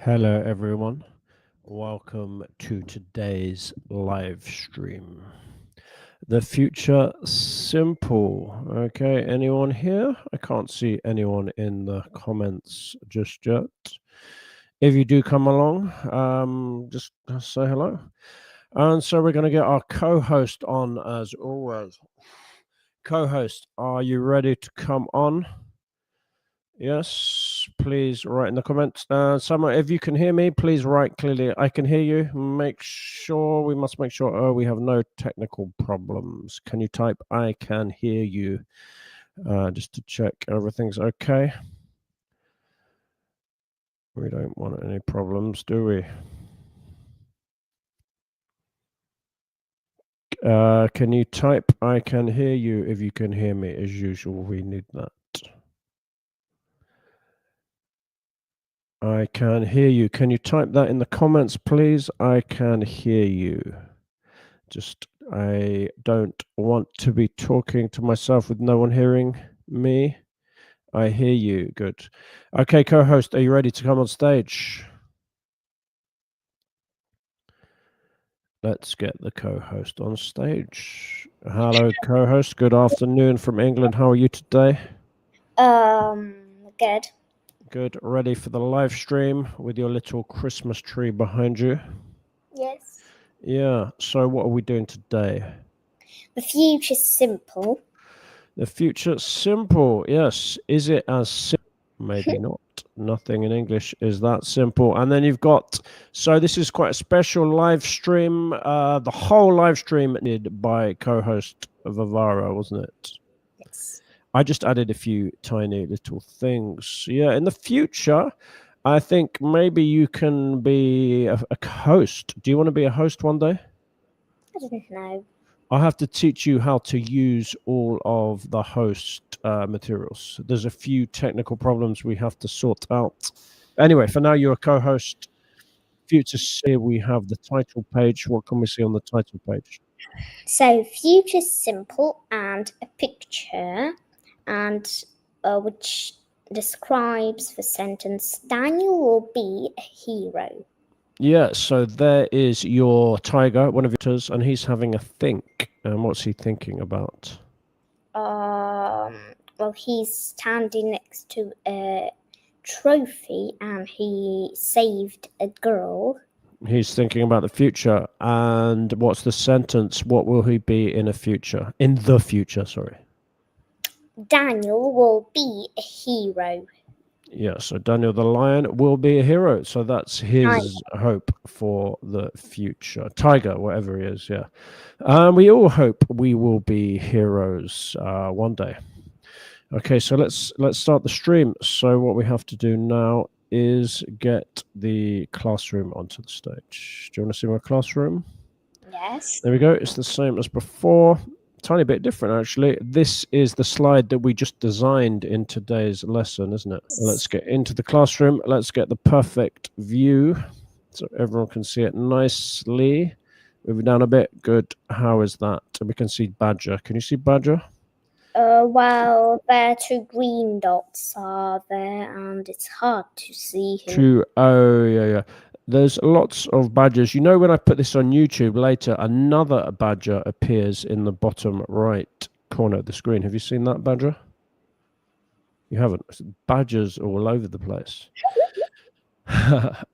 Hello, everyone. Welcome to today's live stream. The future simple. Okay, anyone here? I can't see anyone in the comments just yet. If you do come along, just say hello. And so we're going to get our co-host on as always. Co-host, are you ready to come on? Yes, please write in the comments. Someone, if you can hear me, please write clearly. I can hear you. We must make sure we have no technical problems. Can you type I can hear you? Just to check everything's okay. We don't want any problems, do we? Can you type I can hear you if you can hear me? As usual, we need that. I can hear you. Can you type that in the comments, please? I can hear you. I don't want to be talking to myself with no one hearing me. I hear you. Good. Okay, co-host, are you ready to come on stage? Let's get the co-host on stage. Hello, co-host. Good afternoon from England. How are you today? Good. Good. Ready for the live stream with your little Christmas tree behind you? Yes. Yeah. So what are we doing today? The future's simple. The future simple. Yes. Is it as simple? Maybe not. Nothing in English is that simple. And then you've got, so this is quite a special live stream. The whole live stream did by co-host Vivara, wasn't it? Yes. I just added a few tiny little things. Yeah, in the future, I think maybe you can be a host. Do you want to be a host one day? I don't know. I'll have to teach you how to use all of the host materials. There's a few technical problems we have to sort out. Anyway, for now, you're a co-host. Future, here we have the title page. What can we see on the title page? So future's simple and a picture, and which describes the sentence Daniel will be a hero. Yeah, so there is your tiger, one of your tutors, and he's having a think. And what's he thinking about? Well, he's standing next to a trophy and he saved a girl. He's thinking about the future. And what's the sentence? What will he be in a future? In the future, sorry. Daniel will be a hero. Yeah, so Daniel the lion will be a hero. So that's his hope for the future. Tiger, whatever he is, yeah. We all hope we will be heroes one day. Okay, so let's start the stream. So what we have to do now is get the classroom onto the stage. Do you want to see my classroom? Yes. There we go. It's the same as before. Tiny bit different, actually. This is the slide that we just designed in today's lesson, isn't it? Let's get into the classroom. Let's get the perfect view so everyone can see it nicely. Moving down a bit. Good. How is that? We can see Badger. Can you see Badger? Well, there are two green dots are there, and it's hard to see him. Oh, yeah. There's lots of badgers. You know, when I put this on YouTube later, another badger appears in the bottom right corner of the screen. Have you seen that badger? You haven't. Badgers all over the place.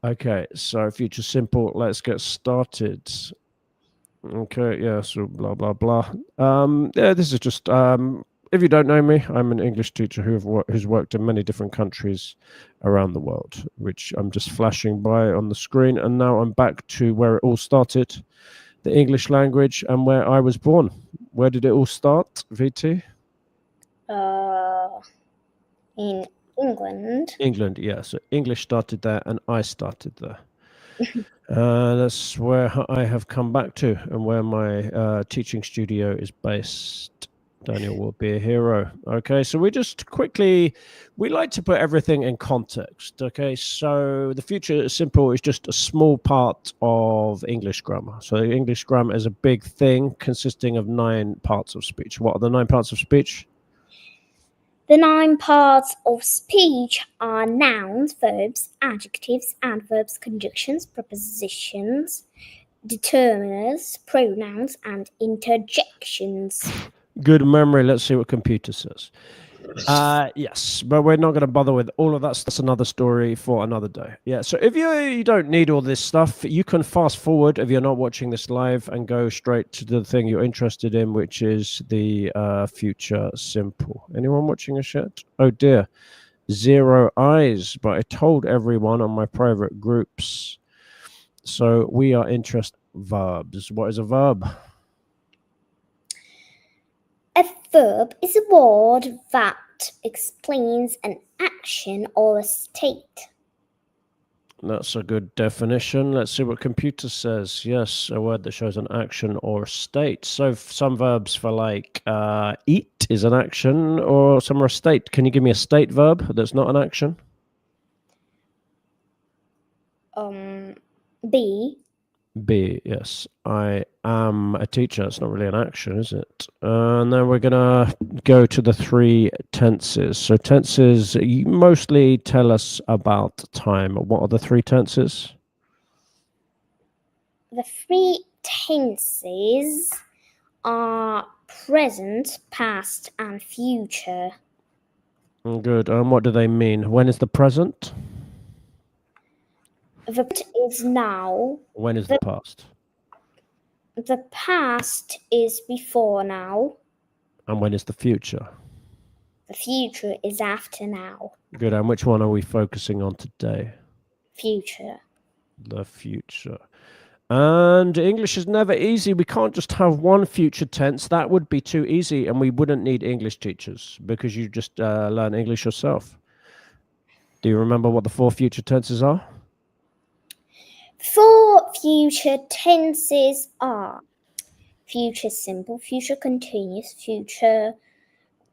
Okay, so future simple. Let's get started. Okay, yeah, so blah, blah, blah. Yeah, this is just, if you don't know me, I'm an English teacher who's worked in many different countries around the world, which I'm just flashing by on the screen. And now I'm back to where it all started, the English language, and where I was born. Where did it all start, VT? In England. England, yeah. So English started there, and I started there. That's where I have come back to, and where my teaching studio is based. Daniel will be a hero. Okay, so we like to put everything in context. Okay, so the future is simple is just a small part of English grammar. So English grammar is a big thing consisting of 9 parts of speech. What are the 9 parts of speech? The 9 parts of speech are nouns, verbs, adjectives, adverbs, conjunctions, prepositions, determiners, pronouns, and interjections. Good memory. Let's see what computer says. Yes, but we're not going to bother with all of that. That's another story for another day. Yeah, so if you don't need all this stuff, you can fast forward if you're not watching this live and go straight to the thing you're interested in, which is the future simple. Anyone watching this yet? Oh dear, 0 eyes, but I told everyone on my private groups. So we are interested in verbs. What is a verb? A verb is a word that explains an action or a state. That's a good definition. Let's see what computer says. Yes, a word that shows an action or state. So some verbs for like eat is an action, or some are a state. Can you give me a state verb that's not an action? Be. Be, yes. I am a teacher. It's not really an action, is it? And then we're going to go to the 3 tenses. So tenses mostly tell us about time. What are the 3 tenses? The 3 tenses are present, past, and future. Good. And what do they mean? When is the present? The present is now. When is the past? The past is before now. And when is the future? The future is after now. Good. And which one are we focusing on today? Future. The future. And English is never easy. We can't just have one future tense. That would be too easy, and we wouldn't need English teachers because you just learn English yourself. Do you remember what the 4 future tenses are? 4 future tenses are future simple, future continuous, future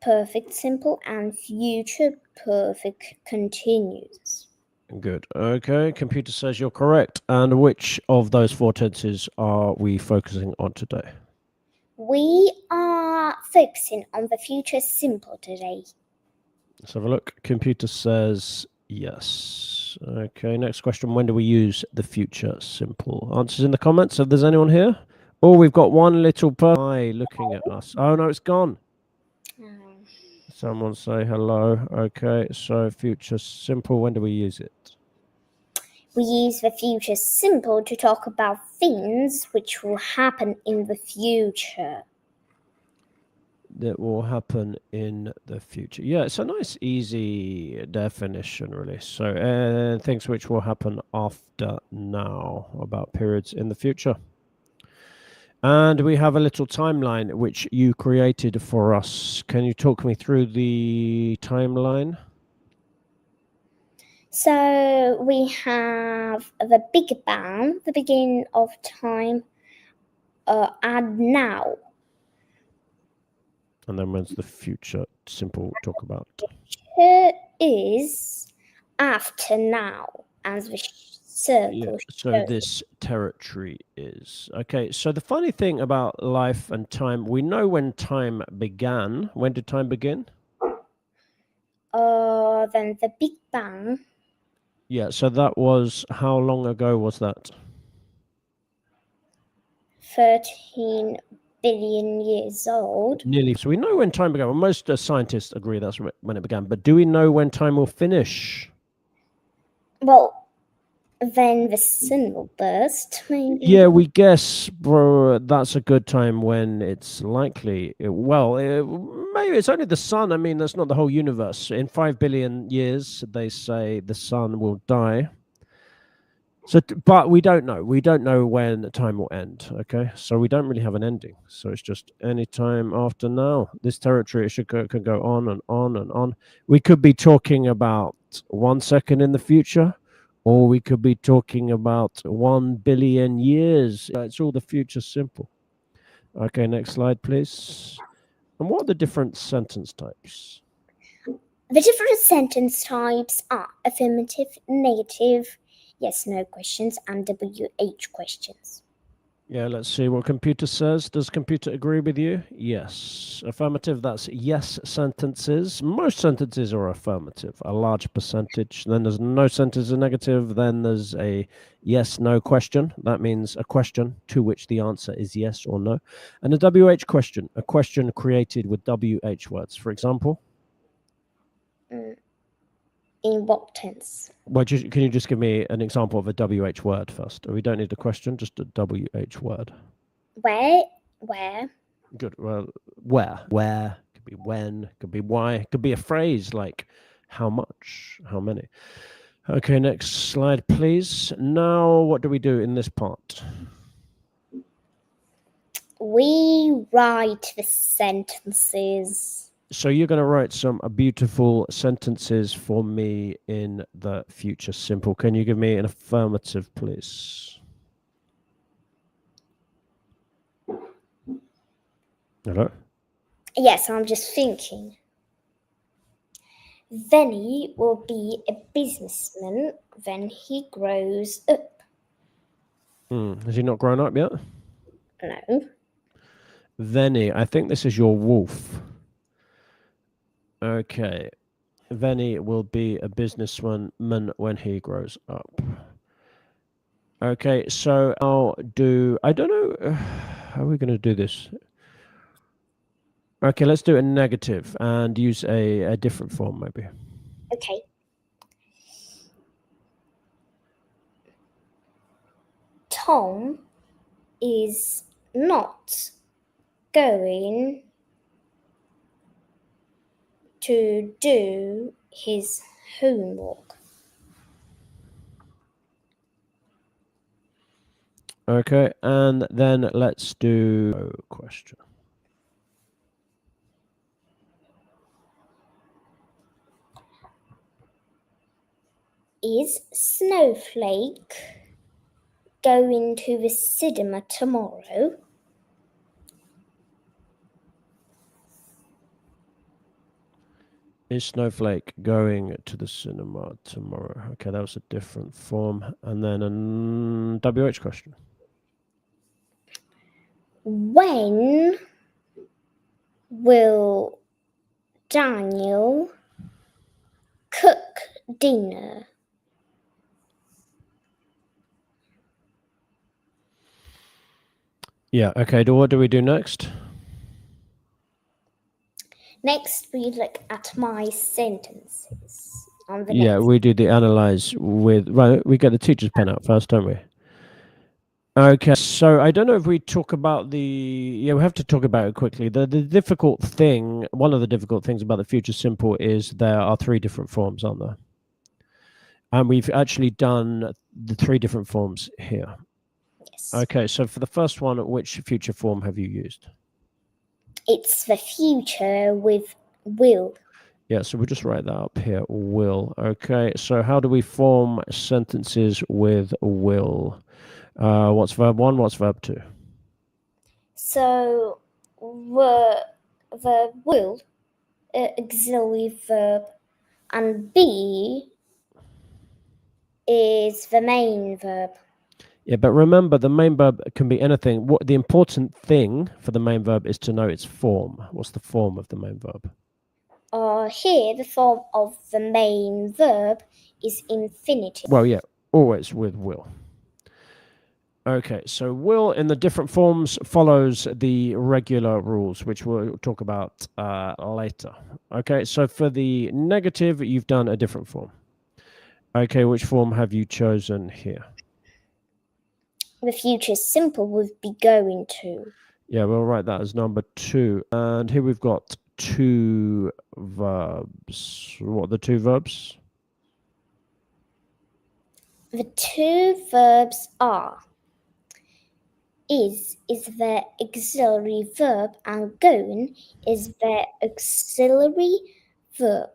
perfect simple, and future perfect continuous. Good. Okay, computer says you're correct. And which of those 4 tenses are we focusing on today? We are focusing on the future simple today. Let's have a look. Computer says yes. Okay, next question. When do we use the future simple? Answers in the comments if there's anyone here. Oh, we've got one little person looking at us. Oh, no, it's gone. Someone say hello. Okay, so future simple. When do we use it? We use the future simple to talk about things which will happen in the future. That will happen in the future. Yeah, it's a nice, easy definition, really. So, things which will happen after now, about periods in the future. And we have a little timeline which you created for us. Can you talk me through the timeline? So we have the Big Bang, the beginning of time, and now. And then when's the future simple talk about? Here is after now, as the circle Yeah, so shows. this territory is. Okay, so the funny thing about life and time, we know when time began. When did time begin? Then the Big Bang. Yeah, so that was, how long ago was that? 13 billion years old. Nearly. So we know when time began. Well, most scientists agree that's when it began. But do we know when time will finish? Well, then the sun will burst, maybe. Yeah, we guess, bro, that's a good time when it's likely. Maybe it's only the sun. I mean, that's not the whole universe. In 5 billion years, they say the sun will die. So, but we don't know. We don't know when time will end. Okay, so we don't really have an ending. So it's just any time after now. This territory could go on and on and on. We could be talking about 1 second in the future, or we could be talking about 1 billion years. It's all the future simple. Okay, next slide, please. And what are the different sentence types? The different sentence types are affirmative, negative, yes, no questions, and WH questions. Yeah, let's see what computer says. Does computer agree with you? Yes. Affirmative, that's yes sentences. Most sentences are affirmative, a large percentage. Then there's no sentence is negative. Then there's a yes, no question. That means a question to which the answer is yes or no. And a WH question, a question created with WH words. For example? In what tense? Well, can you just give me an example of a WH word first? We don't need a question, just a WH word. Where? Where? Good. Well, where could be when, could be why, could be a phrase like how much, how many. Okay, next slide, please. Now, what do we do in this part? We write the sentences. So you're going to write some beautiful sentences for me in the future simple. Can you give me an affirmative, please? Hello? Yes, I'm just thinking. Vinny will be a businessman when he grows up. Has he not grown up yet? No. Venny, I think this is your wolf. Okay. Venny will be a businessman when he grows up. Okay, so I don't know, how are we going to do this? Okay, let's do a negative and use a different form maybe. Okay. Tom is not going to do his homework. Okay, and then let's do a question. Is Snowflake going to the cinema tomorrow? Is Snowflake going to the cinema tomorrow? Okay, that was a different form. And then a WH question. When will Daniel cook dinner? Yeah, okay, what do we do next? Next, we look at my sentences. Yeah, we do the analyze with, right, we get the teacher's pen out first, don't we? Okay, so I don't know if we talk about we have to talk about it quickly. The difficult thing, one of the difficult things about the future simple is there are 3 different forms, aren't there? And we've actually done the 3 different forms here. Yes. Okay, so for the first one, which future form have you used? It's the future with will. Yeah, so we'll just write that up here, will. Okay, so how do we form sentences with will? What's verb 1? What's verb 2? So the will, auxiliary verb, and be is the main verb. Yeah, but remember the main verb can be anything. What the important thing for the main verb is to know its form. What's the form of the main verb? Here, the form of the main verb is infinitive. Well, yeah, always with will. Okay, so will in the different forms follows the regular rules, which we'll talk about later. Okay, so for the negative, you've done a different form. Okay, which form have you chosen here? The future simple would be going to. Yeah, we'll write that as number 2. And here we've got 2 verbs. What are the 2 verbs? The 2 verbs are is the auxiliary verb and going is the auxiliary verb.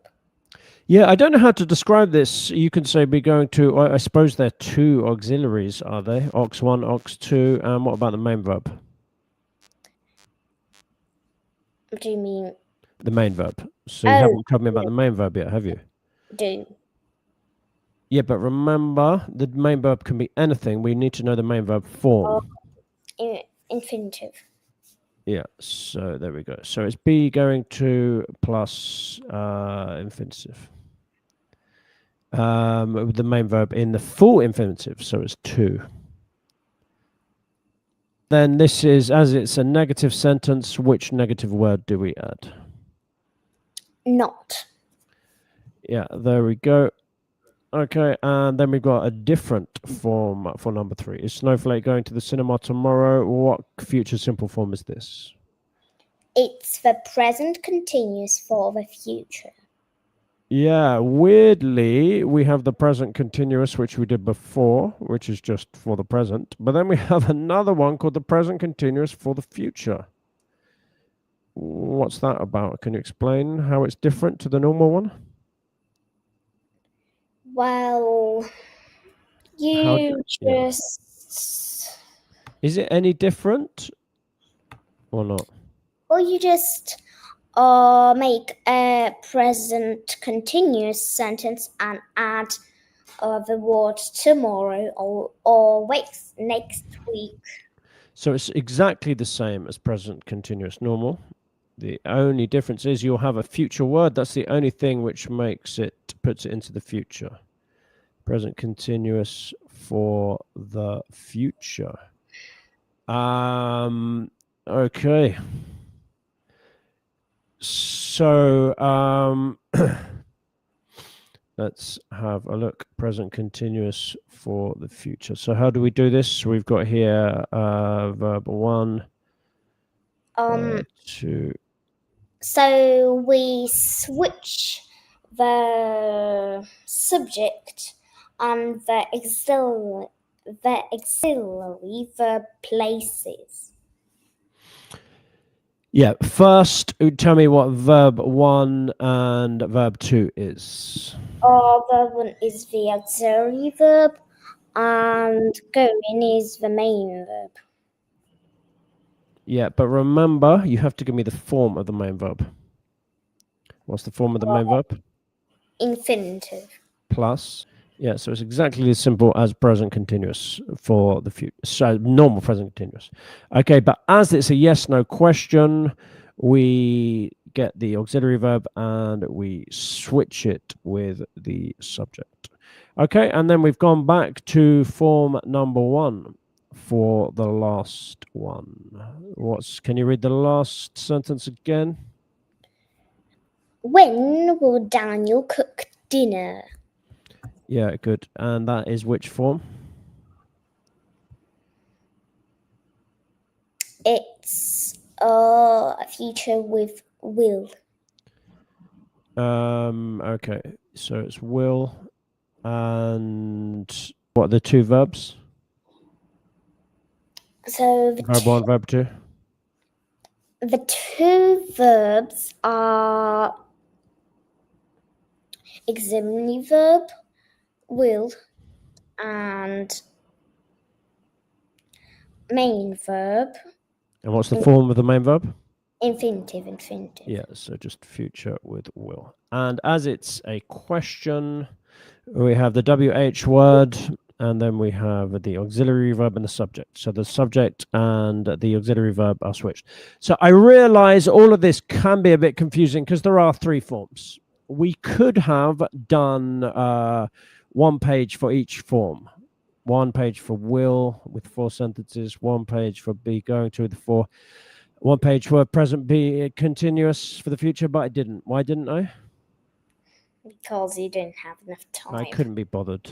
Yeah, I don't know how to describe this. You can say be going to, I suppose there are 2 auxiliaries, are they? Aux 1, aux 2, and what about the main verb? What do you mean? The main verb. So you haven't told me about the main verb yet, have you? Do. Yeah, but remember, the main verb can be anything. We need to know the main verb form. infinitive. Yeah, so there we go. So it's be going to plus infinitive. The main verb in the full infinitive, so it's to. Then this is, as it's a negative sentence, which negative word do we add? Not. Yeah, there we go. Okay, and then we've got a different form for number 3. Is Snowflake going to the cinema tomorrow? What future simple form is this? It's the present continuous for the future. Yeah, weirdly, we have the present continuous, which we did before, which is just for the present. But then we have another one called the present continuous for the future. What's that about? Can you explain how it's different to the normal one? Well, you just... Is it any different or not? Or you just make a present continuous sentence and add the word tomorrow or next week. So it's exactly the same as present continuous normal. The only difference is you'll have a future word. That's the only thing which puts it into the future. Present continuous for the future. Okay. So let's have a look. Present continuous for the future. So how do we do this? We've got here verb 1, 2. So we switch the subject and the auxiliary verb places. Yeah, first tell me what verb 1 and verb 2 is. Verb 1 is the auxiliary verb and going is the main verb. Yeah, but remember, you have to give me the form of the main verb. What's the form of the main verb? Infinitive. Plus. Yeah, so it's exactly as simple as present continuous for the future. So normal present continuous. Okay, but as it's a yes/no question, we get the auxiliary verb and we switch it with the subject. Okay, and then we've gone back to form number 1 for the last one. Can you read the last sentence again? When will Daniel cook dinner? Yeah, good. And that is which form? It's a future with will. Okay, so it's will, and what are the two verbs? So Verb 1, verb 2. the two verbs are auxiliary verb, will, and main verb. And what's the form of the main verb? Infinitive. Yeah, so just future with will. And as it's a question, we have the WH word, and then we have the auxiliary verb and the subject. So the subject and the auxiliary verb are switched. So I realize all of this can be a bit confusing because there are 3 forms. We could have done 1 page for each form. 1 page for will with 4 sentences, 1 page for be going to with 4, 1 page for present be continuous for the future, but I didn't. Why didn't I? Because you didn't have enough time. I couldn't be bothered.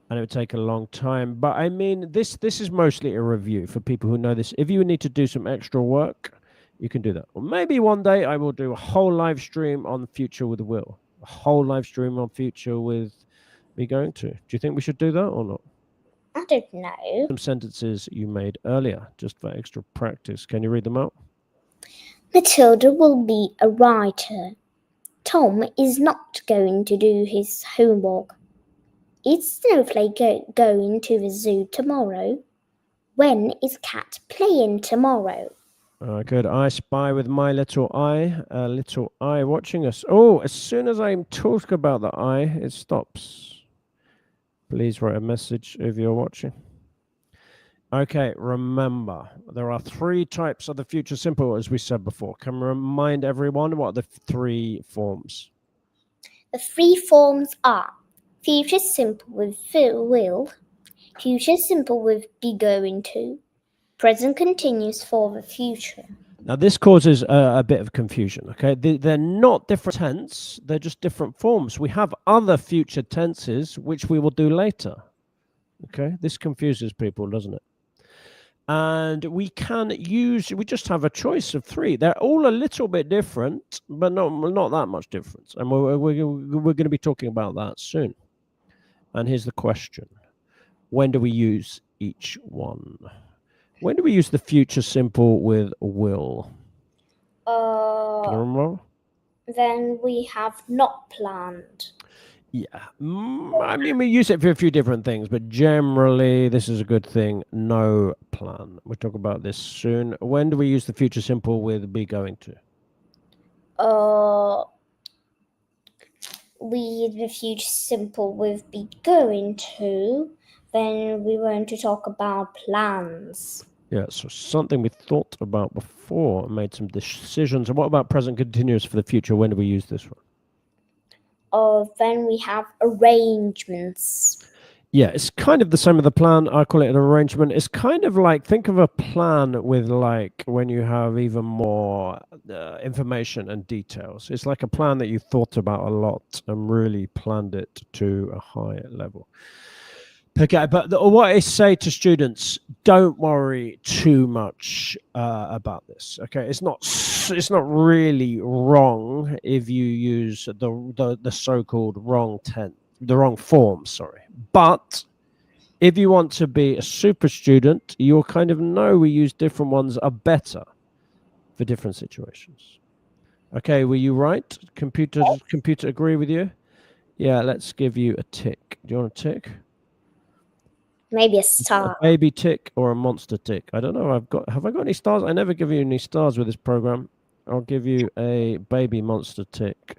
And it would take a long time. But I mean, this is mostly a review for people who know this. If you need to do some extra work, you can do that. Or maybe one day I will do a whole live stream on future with will. A whole live stream on future with me going to. Do you think we should do that or not? I don't know. Some sentences you made earlier, just for extra practice. Can you read them out? Matilda will be a writer. Tom is not going to do his homework. Is Snowflake going to the zoo tomorrow? When is Cat playing tomorrow? Good. I spy with my little eye, a little eye watching us. Oh, as soon as I talk about the eye, it stops. Please write a message if you're watching. Okay, remember, there are 3 types of the future simple, as we said before. Can we remind everyone what are the 3 forms? The 3 forms are future simple with will, future simple with be going to, present continuous for the future. Now, this causes a bit of confusion, okay? They're not different tense, they're just different forms. We have other future tenses, which we will do later, okay? This confuses people, doesn't it? And we just have a choice of 3. They're all a little bit different, but not that much difference. And we're going to be talking about that soon. And here's the question. When do we use each one? When do we use the future simple with will? Can I remember? Then we have not planned. Yeah. I mean, we use it for a few different things, but generally, this is a good thing. No plan. We'll talk about this soon. When do we use the future simple with be going to? We use the future simple with be going to. Then we want to talk about plans. Yeah, so something we thought about before and made some decisions. And what about present continuous for the future? When do we use this one? Then we have arrangements. Yeah, it's kind of the same with the plan. I call it an arrangement. It's kind of like, think of a plan with like when you have even more information and details. It's like a plan that you thought about a lot and really planned it to a high level. Okay, but what I say to students, don't worry too much about this. Okay, it's not really wrong if you use the so-called wrong the wrong form. Sorry, but if you want to be a super student, you'll kind of know we use different ones are better for different situations. Okay, were you right? Computer agree with you? Yeah, let's give you a tick. Do you want a tick? Maybe a star. A baby tick or a monster tick? I don't know. Have I got any stars? I never give you any stars with this program. I'll give you a baby monster tick.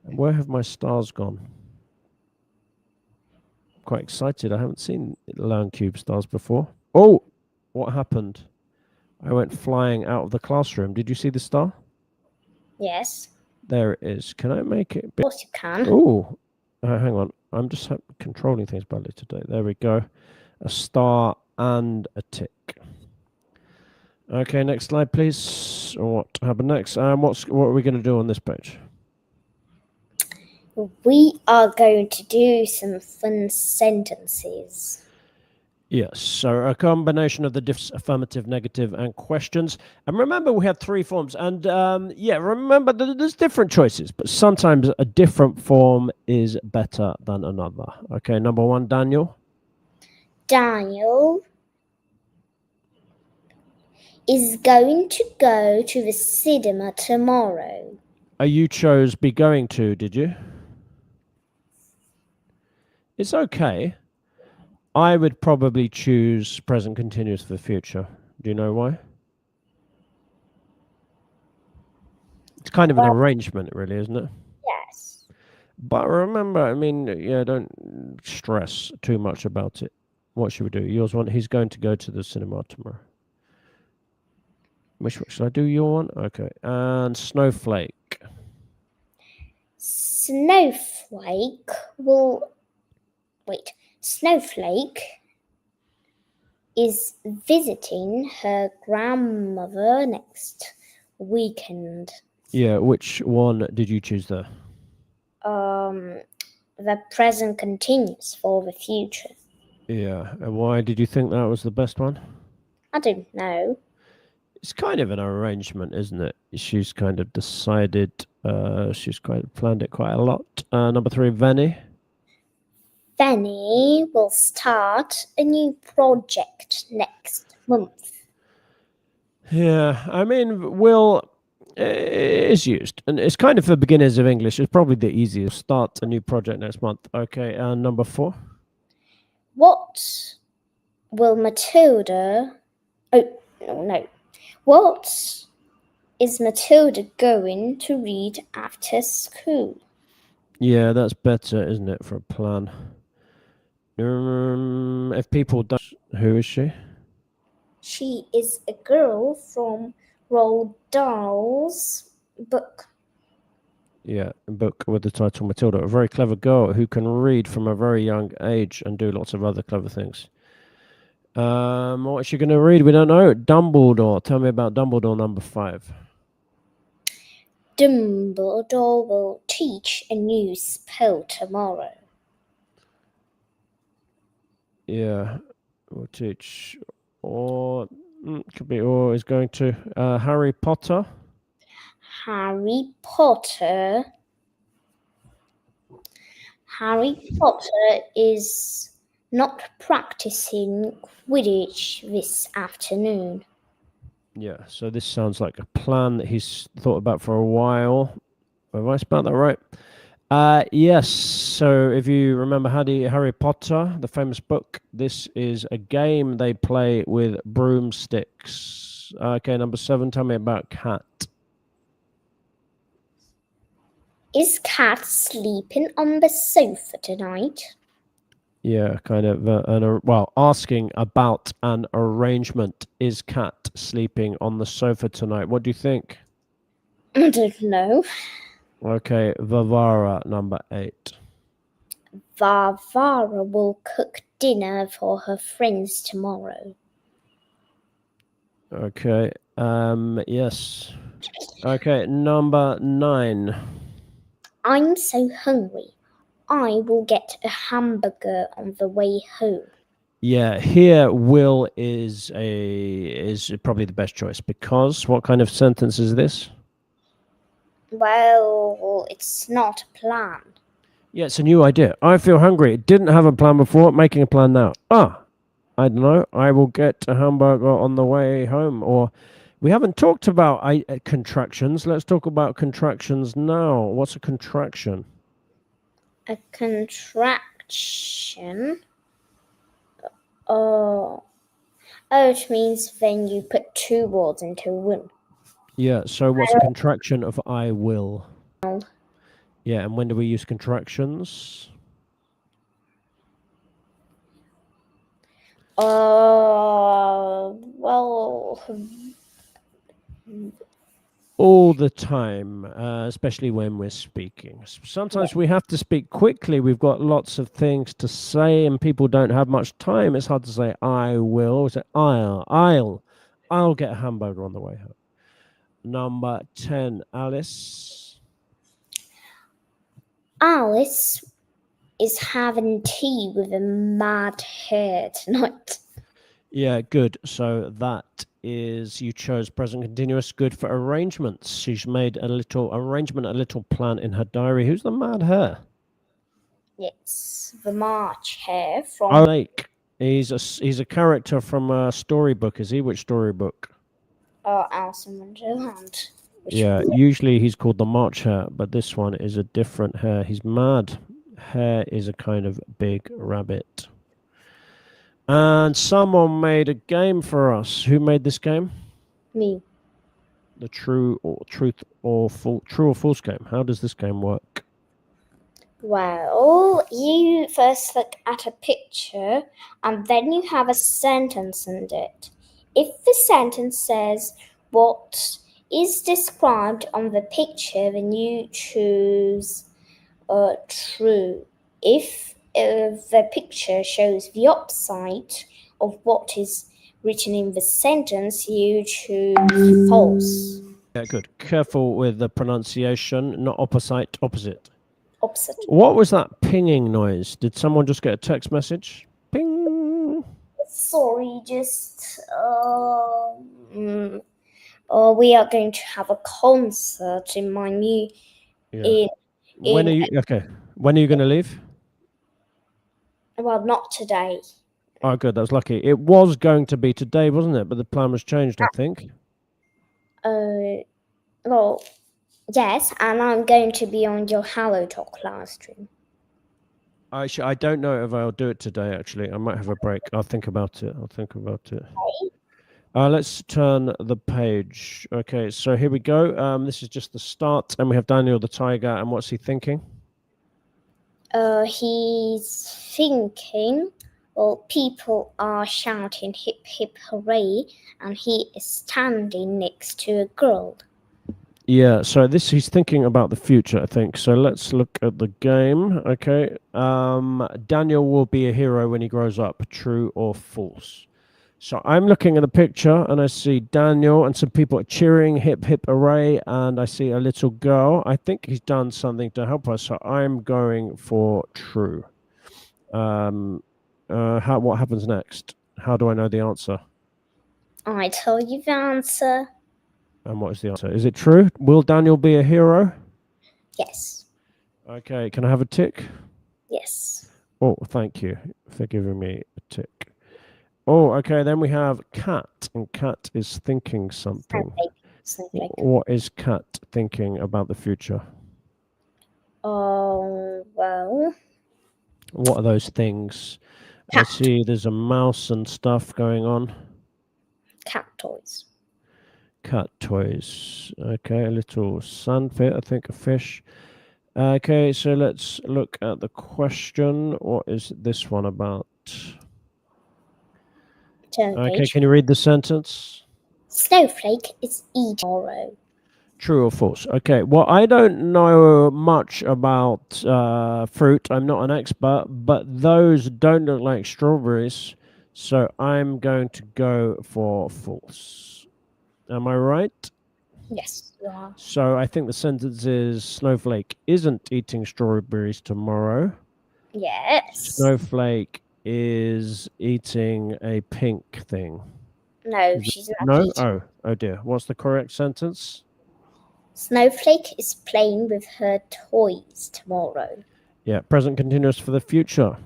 Where have my stars gone? I'm quite excited. I haven't seen Learn Cube stars before. Oh, what happened? I went flying out of the classroom. Did you see the star? Yes. There it is. Can I make it big? Of course you can. Oh, hang on. I'm just controlling things badly today. There we go. A star and a tick. Okay, next slide, please. What happened next? What are we going to do on this page? We are going to do some fun sentences. Yes, so a combination of the affirmative, negative, and questions. And remember, we had 3 forms. And yeah, remember, there's different choices, but sometimes a different form is better than another. Okay, number 1, Daniel. Daniel is going to go to the cinema tomorrow. You chose be going to, did you? It's okay. I would probably choose present continuous for the future. Do you know why? It's kind of an arrangement, really, isn't it? Yes. But remember, I mean, yeah, don't stress too much about it. What should we do? Yours one? He's going to go to the cinema tomorrow. Which one? Should I do your one? Okay. And snowflake. Snowflake Snowflake is visiting her grandmother next weekend. Yeah, which one did you choose there? The present continuous for the future. Yeah, and why did you think that was the best one? I don't know. It's kind of an arrangement, isn't it? She's kind of decided, she's planned it quite a lot. Number 3, Venny. Venny will start a new project next month. Yeah, I mean, will is used, and it's kind of for beginners of English. It's probably the easiest. Start a new project next month. Okay, and number 4. What will Matilda... Oh, no. What is Matilda going to read after school? Yeah, that's better, isn't it, for a plan? If people don't... Who is she? She is a girl from Roald Dahl's book. Yeah, a book with the title Matilda. A very clever girl who can read from a very young age and do lots of other clever things. What's she going to read? We don't know. Dumbledore. Tell me about Dumbledore number 5. Dumbledore will teach a new spell tomorrow. Yeah, we'll teach. Or could be, or is going to Harry Potter. Harry Potter is not practicing Quidditch this afternoon. Yeah, so this sounds like a plan that he's thought about for a while. Have I spelled that right? Yes. So if you remember Harry Potter, the famous book, this is a game they play with broomsticks. Okay, number 7. Tell me about Cat. Is Cat sleeping on the sofa tonight? Yeah, kind of. Asking about an arrangement. Is Cat sleeping on the sofa tonight? What do you think? I don't know. Okay, Vavara, number 8. Varvara will cook dinner for her friends tomorrow. Okay. Yes. Okay, number 9. I'm so hungry. I will get a hamburger on the way home. Yeah, here Will is probably the best choice because what kind of sentence is this? Well, it's not a plan. Yeah, it's a new idea. I feel hungry. Didn't have a plan before, making a plan now. I don't know. I will get a hamburger on the way home. Or we haven't talked about contractions. Let's talk about contractions now. What's a contraction? A contraction? Oh, it means when you put two words into one. Yeah, so what's a contraction of I will? Yeah, and when do we use contractions? Well, All the time, especially when we're speaking. Sometimes we have to speak quickly. We've got lots of things to say, and people don't have much time. It's hard to say I will. Say I'll get a hamburger on the way home. Number 10, Alice. Alice is having tea with a mad hare tonight. Yeah, good. So that is, you chose present continuous, good for arrangements. She's made a little arrangement, a little plan in her diary. Who's the mad hare? It's the March hare from Snake. He's a character from a storybook, is he? Which storybook? Alice in Wonderland. Yeah, usually he's called the March Hare, but this one is a different hare. He's mad. Hare is a kind of big rabbit. And someone made a game for us. Who made this game? Me. The true or false game. How does this game work? Well, you first look at a picture and then you have a sentence in it. If the sentence says what is described on the picture, then you choose true. If the picture shows the opposite of what is written in the sentence, you choose false. Yeah, good. Careful with the pronunciation. Not opposite, opposite. Opposite. What was that pinging noise? Did someone just get a text message? Ping. Sorry, just we are going to have a concert in my new. Yeah. When are you going to leave? Well, not today. Oh, good. That was lucky. It was going to be today, wasn't it? But the plan was changed, I think. Well, yes, and I'm going to be on your Hello Talk live stream. I don't know if I'll do it today, actually. I might have a break. I'll think about it. Let's turn the page. Okay, so here we go. This is just the start, and we have Daniel the tiger, and what's he thinking? He's thinking Well, people are shouting hip hip hooray, and he is standing next to a girl. Yeah, so he's thinking about the future, I think. So let's look at the game. Okay. Daniel will be a hero when he grows up, true or false? So I'm looking at the picture and I see Daniel and some people are cheering, hip hip hooray, and I see a little girl. I think he's done something to help us, so I'm going for true. What happens next? How do I know the answer? I tell you the answer. And what is the answer? Is it true? Will Daniel be a hero? Yes. Okay, can I have a tick? Yes. Oh, thank you for giving me a tick. Oh, okay, then we have Cat, and Cat is thinking something. Snowflake. What is Cat thinking about the future? Oh, well. What are those things? I Cat. see there's a mouse and stuff going on. Cat toys. Cat toys. Okay, a little sandpit, I think a fish. Okay, so let's look at the question. What is this one about? Turn Okay, page. can you read the sentence? Snowflake is eating tomorrow. True or false? Okay, well, I don't know much about fruit. I'm not an expert, but those don't look like strawberries. So I'm going to go for false. Am I right? Yes, you are. So I think the sentence is Snowflake isn't eating strawberries tomorrow. Yes. Snowflake is eating a pink thing. No, Is it- she's not No? eating. Oh dear. What's the correct sentence? Snowflake is playing with her toys tomorrow. Yeah, present continuous for the future.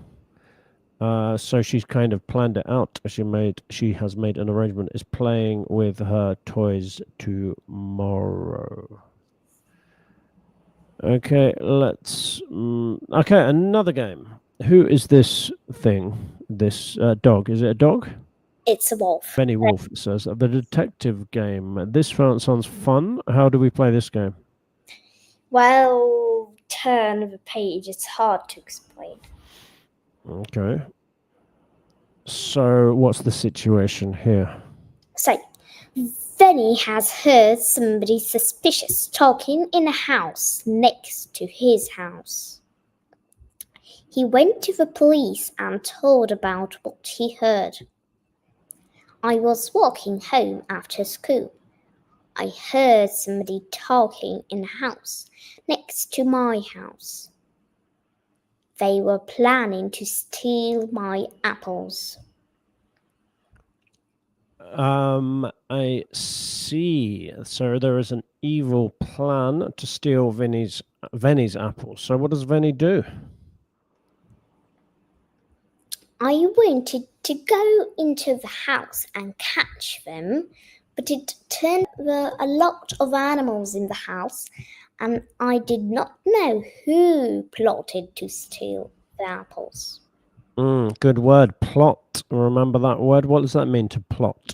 So she's kind of planned it out. She has made an arrangement. Is playing with her toys tomorrow. Okay, let's. Okay, another game. Who is this thing? This dog? Is it a dog? It's a wolf. Benny Wolf says the detective game. This one sounds fun. How do we play this game? Well, turn the page. It's hard to explain. Okay. So, what's the situation here? So, Venny has heard somebody suspicious talking in a house next to his house. He went to the police and told about what he heard. I was walking home after school. I heard somebody talking in a house next to my house. They were planning to steal my apples. I see. So there is an evil plan to steal Vinny's apples. So what does Vinny do? I wanted to go into the house and catch them, but it turned out there were a lot of animals in the house, and I did not know who plotted to steal the apples. Good word, plot. Remember that word? What does that mean, to plot?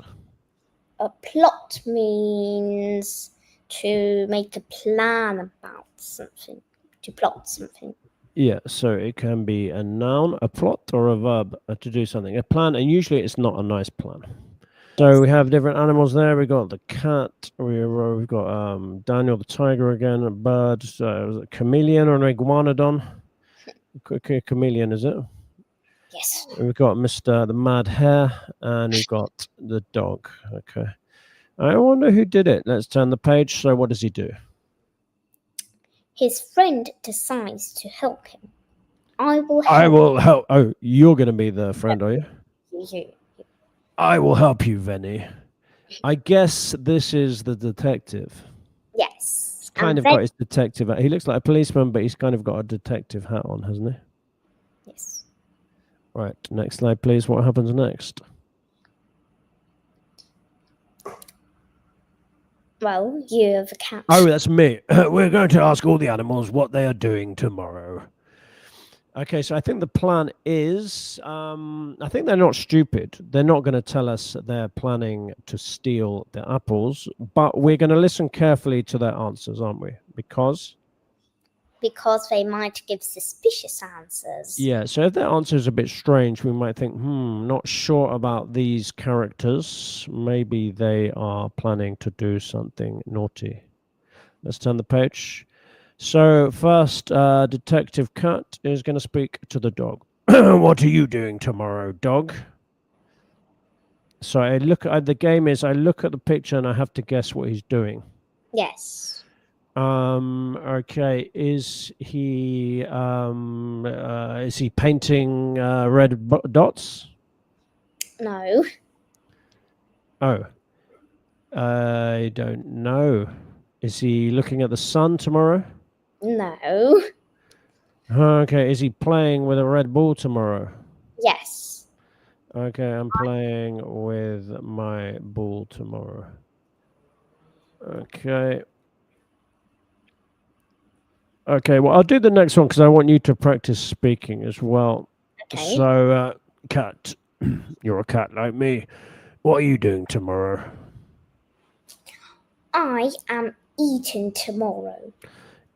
A plot means to make a plan about something, to plot something. Yeah, so it can be a noun, a plot, or a verb to do something. A plan, and usually it's not a nice plan. So we have different animals there. We got the cat. We've got Daniel the tiger again, a bird, was it a chameleon or an iguanodon? Chameleon, is it? Yes. We've got Mr. the Mad Hare, and we've got the dog. Okay. I wonder who did it. Let's turn the page. So what does he do? His friend decides to help him. I will help. Oh, you're going to be the friend, are you? you. I will help you, Venny. I guess this is the detective. Yes. He's kind of got his detective hat. He looks like a policeman, but he's kind of got a detective hat on, hasn't he? Yes. Right, next slide, please. What happens next? Well, you're the cat. Oh, that's me. We're going to ask all the animals what they are doing tomorrow. Okay, so I think the plan is, I think they're not stupid. They're not going to tell us they're planning to steal the apples, but we're going to listen carefully to their answers, aren't we? Because because they might give suspicious answers. Yeah, so if their answer is a bit strange, we might think, not sure about these characters. Maybe they are planning to do something naughty. Let's turn the page. So first, Detective Cat is going to speak to the dog. What are you doing tomorrow, dog? So I look at the game is I look at the picture and I have to guess what he's doing. Yes. Okay. Is he painting red dots? No. Oh, I don't know. Is he looking at the sun tomorrow? No. Okay. Is he playing with a red ball tomorrow? Yes. Okay, I'm playing with my ball tomorrow. Okay. Okay, well, I'll do the next one because I want you to practice speaking as well. Okay. So, cat, you're a cat like me. What are you doing tomorrow? I am eating tomorrow.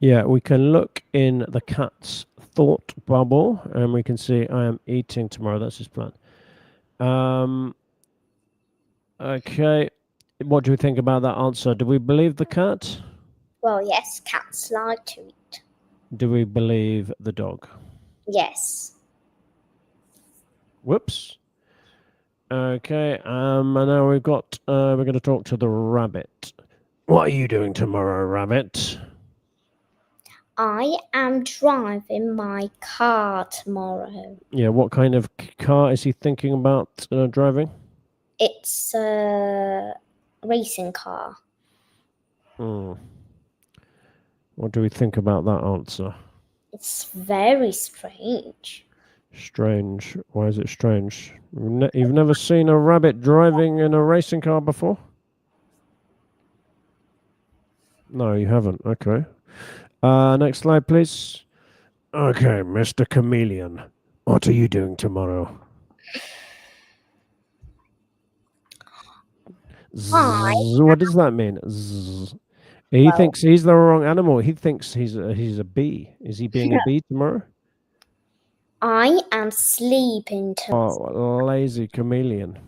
Yeah, we can look in the cat's thought bubble and we can see I am eating tomorrow. That's his plan. Okay, what do we think about that answer? Do we believe the cat? Well, yes, cats like to eat. Do we believe the dog? Yes. Whoops. Okay, and now we're going to talk to the rabbit. What are you doing tomorrow, rabbit? I am driving my car tomorrow. Yeah, what kind of car is he thinking about driving? It's a racing car. What do we think about that answer? It's very strange. Strange. Why is it strange? You've never seen a rabbit driving in a racing car before? No, you haven't. Okay. Next slide, please. Okay, Mr. Chameleon. What are you doing tomorrow? Zzz, what does that mean? Zzz. He thinks he's the wrong animal. He thinks he's a bee. Is he being a bee tomorrow? I am sleeping tomorrow. Oh, lazy chameleon.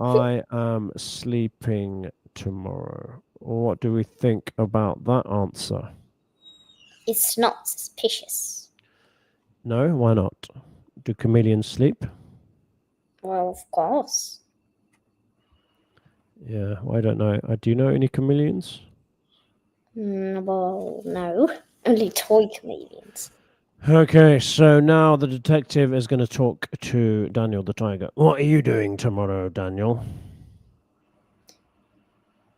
I am sleeping tomorrow. What do we think about that answer? It's not suspicious. No, why not? Do chameleons sleep? Well, of course. Yeah, I don't know. Do you know any chameleons? Well, no. Only toy chameleons. Okay, so now the detective is going to talk to Daniel the tiger. What are you doing tomorrow, Daniel?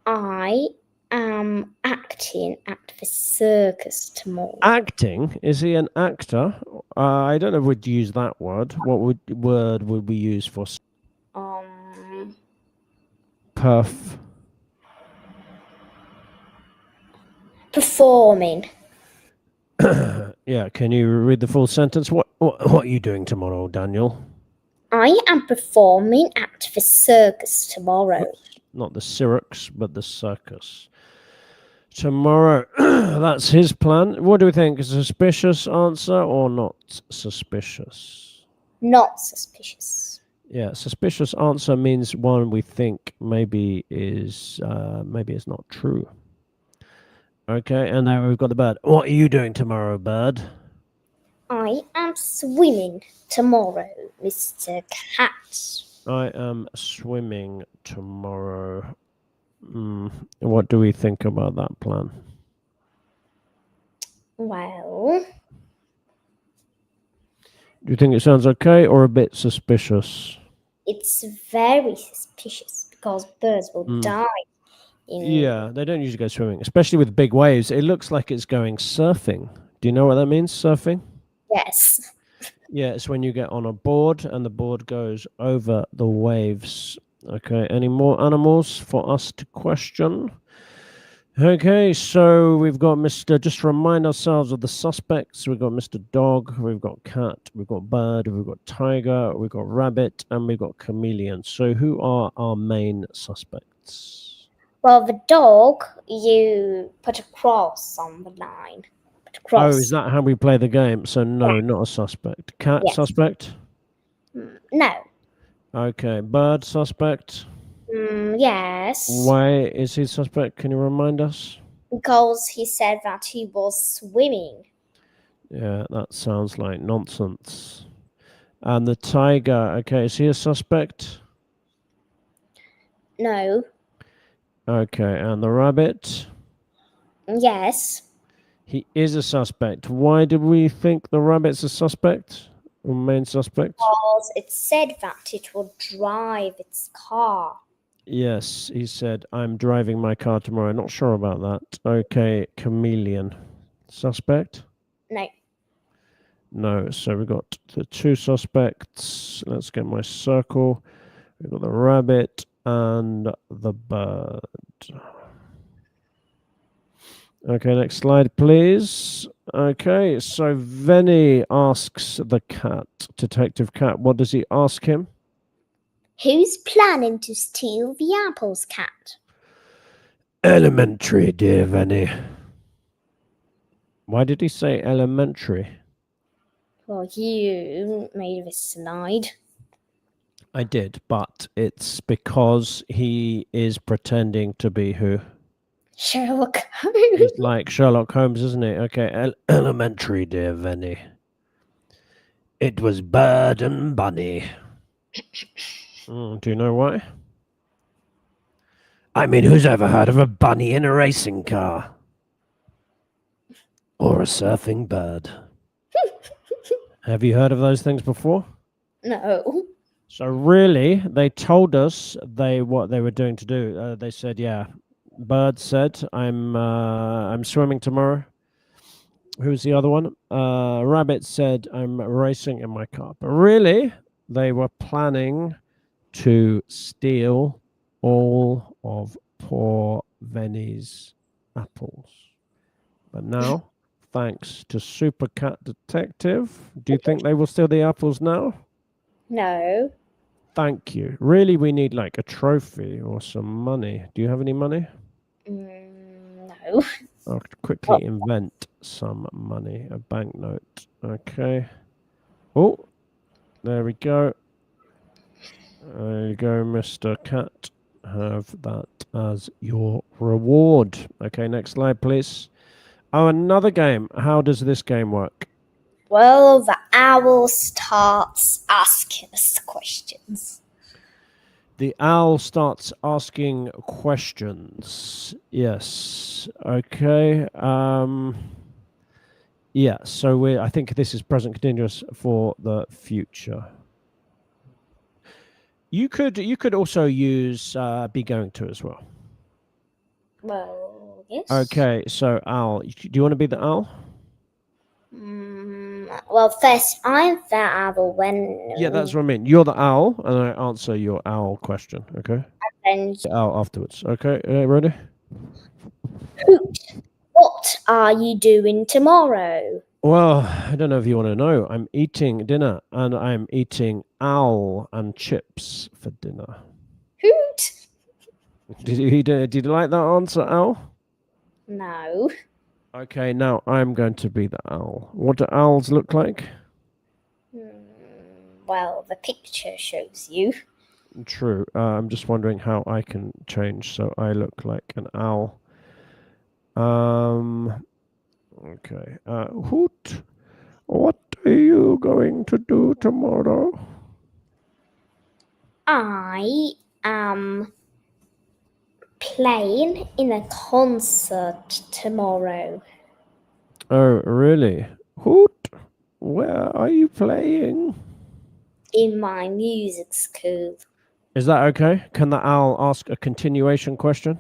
I am acting at the circus tomorrow. Acting? Is he an actor? I don't know if we'd use that word. What word would we use for performing? Yeah, can you read the full sentence? What are you doing tomorrow, Daniel? I am performing at the circus tomorrow. Not the circus, but the circus. Tomorrow. That's his plan. What do we think? A suspicious answer or not suspicious? Not suspicious. Yeah, suspicious answer means one we think maybe is not true. Okay, and now we've got the bird. What are you doing tomorrow, bird? I am swimming tomorrow, Mr. Cat. I am swimming tomorrow. What do we think about that plan? Well, do you think it sounds okay or a bit suspicious? It's very suspicious because birds will die. Yeah, they don't usually go swimming, especially with big waves. It looks like it's going surfing. Do you know what that means, surfing? Yes. Yeah, it's when you get on a board and the board goes over the waves. Okay, any more animals for us to question? Okay, so we've got Mr. Just to remind ourselves of the suspects. We've got Mr. Dog, we've got Cat, we've got Bird, we've got Tiger, we've got Rabbit, and we've got Chameleon. So who are our main suspects? Well, the dog, you put a cross on the line. suspect. Oh, Cross. is that how we play the game? So no, Yeah. not a suspect. Cat Yes. suspect? No. Okay. Bird suspect? Yes. Why is he suspect? Can you remind us? Because he said that he was swimming. Yeah, that sounds like nonsense. And the tiger, okay, is he a suspect? No. Okay, and the rabbit? Yes. He is a suspect. Why do we think the rabbit's a suspect? Or main suspect? Because it said that it would drive its car. Yes, he said, I'm driving my car tomorrow. Not sure about that. Okay, chameleon. Suspect? No. No, so we've got the two suspects. Let's get my circle. We've got the rabbit and the bird. Okay, next slide, please. Okay, so Venny asks the cat, Detective Cat, what does he ask him? Who's planning to steal the apples, Cat? Elementary, dear Venny. Why did he say elementary? Well, you made this slide. I did, but it's because he is pretending to be who? Sherlock Holmes. He's like Sherlock Holmes, isn't he? Okay, elementary, dear Venny. It was Bird and Bunny. Do you know why? I mean, who's ever heard of a bunny in a racing car? Or a surfing bird? Have you heard of those things before? No. So really, they told us what they were doing to do. They said, yeah. Bird said, I'm swimming tomorrow. Who's the other one? Rabbit said, I'm racing in my car. But really, they were planning to steal all of poor Venny's apples. But now, thanks to Super Cat Detective, do you think they will steal the apples now? No. Thank you. Really, we need like a trophy or some money. Do you have any money? No. I'll quickly invent some money. A banknote. Okay. Oh, there we go. There you go, Mr. Cat. Have that as your reward. Okay, next slide, please. Oh, another game. How does this game work? Well, the owl starts asking us questions. The owl starts asking questions. Yes. Okay. Yeah. So I think this is present continuous for the future. You could also use be going to as well. Well, yes. Okay. So owl. Do you want to be the owl? Well, first, I'm the owl when... Yeah, that's what I mean. You're the owl, and I answer your owl question. Okay. And The owl afterwards. Okay. Ready? Hoot, what are you doing tomorrow? Well, I don't know if you want to know. I'm eating dinner, and I'm eating owl and chips for dinner. Hoot? Did you like that answer, owl? No. Okay, now I'm going to be the owl. What do owls look like? Well, the picture shows you. True. I'm just wondering how I can change so I look like an owl. Okay. Hoot, what are you going to do tomorrow? I am playing in a concert tomorrow. Oh, really? Hoot, where are you playing? In my music school. Is that okay? Can the owl ask a continuation question?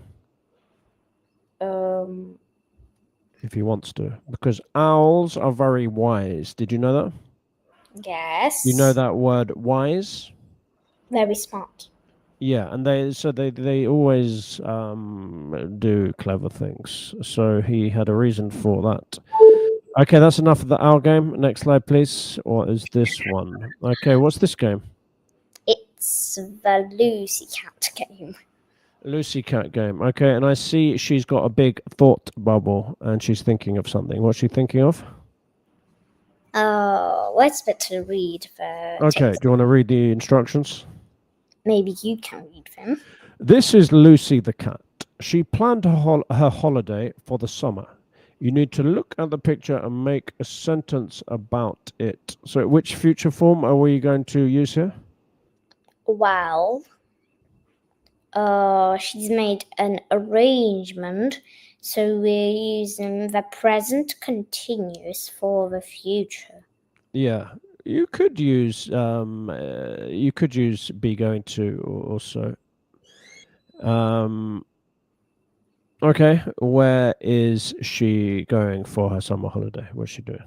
If he wants to. Because owls are very wise. Did you know that? Yes. You know that word wise? Very smart. Yeah, and they always do clever things. So he had a reason for that. Okay, that's enough of the owl game. Next slide, please. Or is this one? Okay, what's this game? It's the Lucy Cat game. Lucy cat game. Okay, and I see she's got a big thought bubble and she's thinking of something. What's she thinking of? Let's better read the Okay, text. do you want to read the instructions? Maybe you can read them. This is Lucy the cat. She planned her holiday for the summer. You need to look at the picture and make a sentence about it. So, which future form are we going to use here? Well, she's made an arrangement, so we're using the present continuous for the future. Yeah, you could use be going to also. Okay, where is she going for her summer holiday? What's she doing?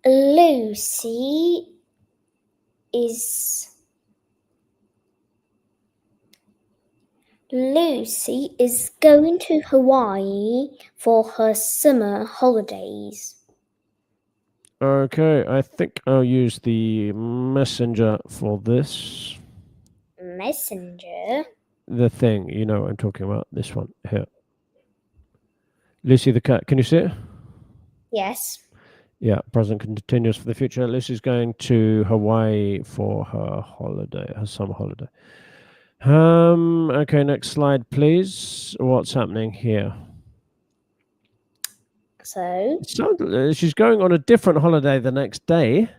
Lucy is going to Hawaii for her summer holidays. Okay, I think I'll use the messenger for this. Messenger? The thing, you know what I'm talking about. This one here. Lucy the cat, can you see it? Yes. Yeah, present continuous for the future. Lucy's going to Hawaii for her holiday, her summer holiday. Okay, next slide, please. What's happening here? So, She's going on a different holiday the next day.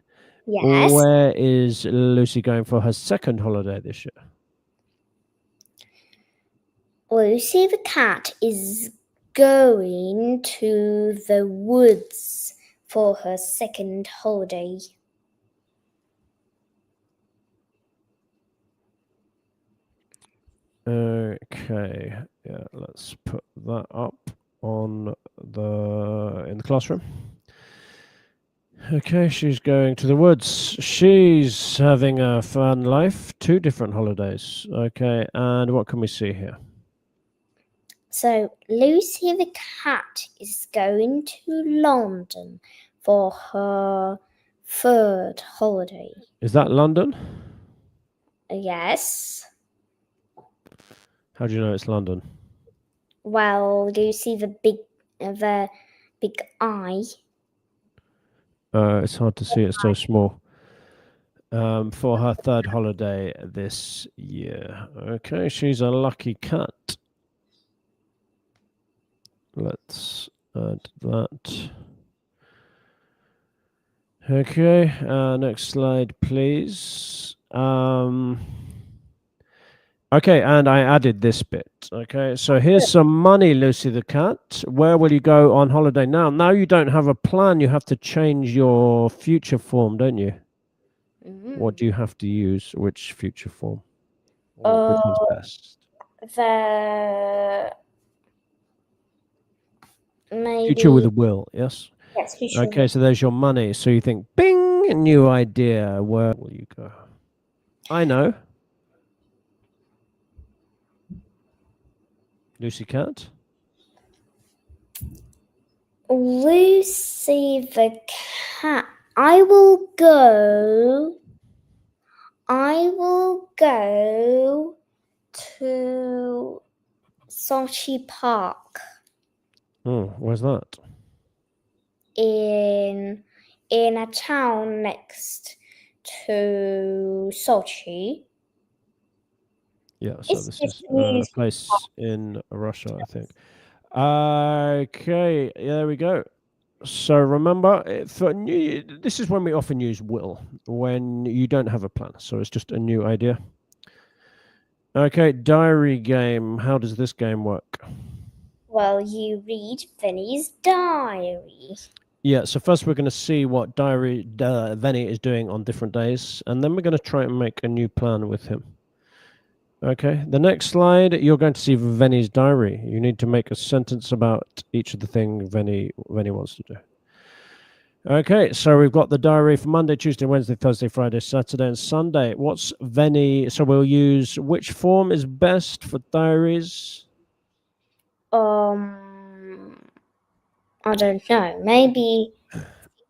yes. Where is Lucy going for her second holiday this year? Lucy the cat is going to the woods for her second holiday. Okay, yeah, let's put that up in the classroom. Okay, she's going to the woods. She's having a fun life. 2 different holidays. Okay, and what can we see here? So, Lucy the cat is going to London for her third holiday. Is that London? Yes. How do you know it's London? Well, do you see the big eye? It's hard to see, it's so small. For her third holiday this year. Okay, she's a lucky cat. Let's add that. Okay, next slide, please. Okay, and I added this bit. Okay, so here's some money, Lucy the cat. Where will you go on holiday now? Now you don't have a plan. You have to change your future form, don't you? What do you have to use? Which future form? Or which one's best? Maybe. Future with a will, yes? Yes, future. Okay, so there's your money. So you think, bing, a new idea. Where will you go? I know. Lucy cat? Lucy the cat. I will go to Sochi Park Oh, where's that? in a town next to Sochi. Yeah, so this is a place in Russia, I think. Okay, yeah, there we go. So remember, this is when we often use will, when you don't have a plan. So it's just a new idea. Okay, diary game. How does this game work? Well, you read Vinny's diary. Yeah, so first we're going to see what Venny is doing on different days, and then we're going to try and make a new plan with him. Okay, the next slide, you're going to see Venny's diary. You need to make a sentence about each of the things Venny wants to do. Okay, so we've got the diary for Monday, Tuesday, Wednesday, Thursday, Friday, Saturday, and Sunday. What's Venny? So we'll use which form is best for diaries? I don't know. Maybe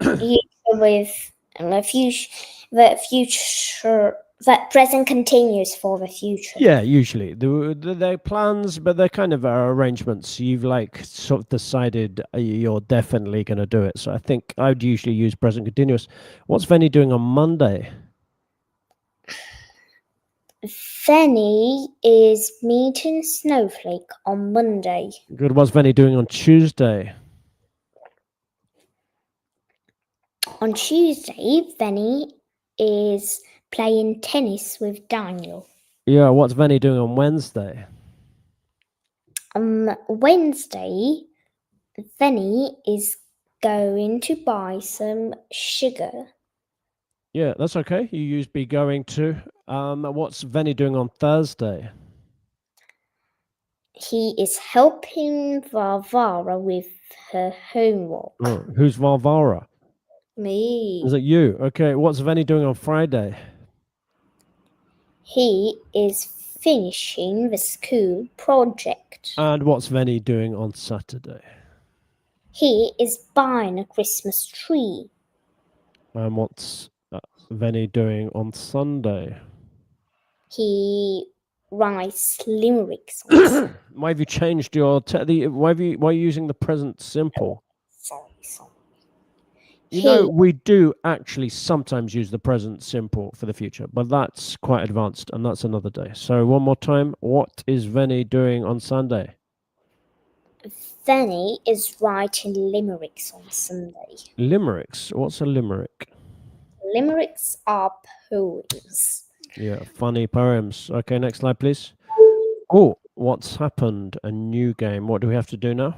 you go with the future That present continuous for the future. Yeah, usually they're plans, but they're kind of arrangements. You've like sort of decided you're definitely going to do it. So I think I'd usually use present continuous. What's Venny doing on Monday? Fanny is meeting Snowflake on Monday. Good. What's Venny doing on Tuesday? On Tuesday, Fanny is playing tennis with Daniel. Yeah. What's Venny doing on Wednesday? On Wednesday, Fanny is going to buy some sugar. Yeah, that's okay. You use be going to. What's Venny doing on Thursday? He is helping Varvara with her homework. Oh, who's Varvara? Me. Is it you? Okay. What's Venny doing on Friday? He is finishing the school project. And what's Venny doing on Saturday? He is buying a Christmas tree. And what's Venny doing on Sunday? He writes limericks. On Why have you changed your why are you using the present simple? sorry. You know, we do actually sometimes use the present simple for the future, but that's quite advanced, and that's another day. So one more time, what is Venny doing on Sunday? Fanny is writing limericks on Sunday. Limericks. What's a limerick? Limericks are poems. Yeah, funny poems. Okay, next slide, please. Oh, what's happened? A new game. What do we have to do now?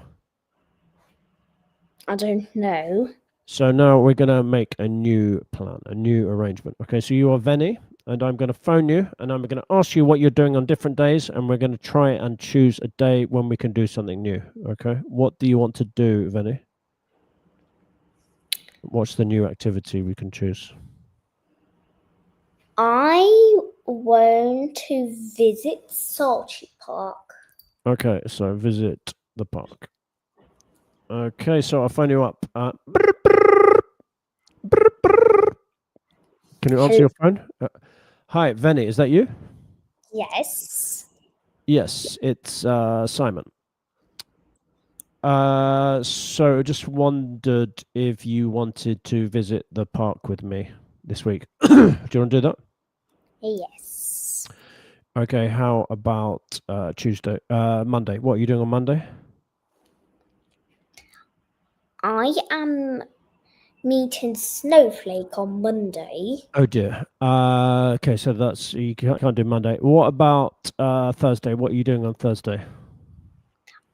I don't know. So now we're going to make a new plan, a new arrangement. Okay, so you are Venny, and I'm going to phone you, and I'm going to ask you what you're doing on different days, and we're going to try and choose a day when we can do something new. Okay, what do you want to do, Venny? What's the new activity we can choose? I want to visit Salty Park. Okay, so visit the park. Okay, so I'll phone you up. Can you answer your phone? Hi, Venny, is that you? Yes. Yes, it's Simon. So just wondered if you wanted to visit the park with me this week. Do you want to do that? Yes. Okay, how about Monday? What are you doing on Monday? I am meeting Snowflake on Monday. Oh dear. Okay, so that's you can't do Monday. What about Thursday? What are you doing on Thursday?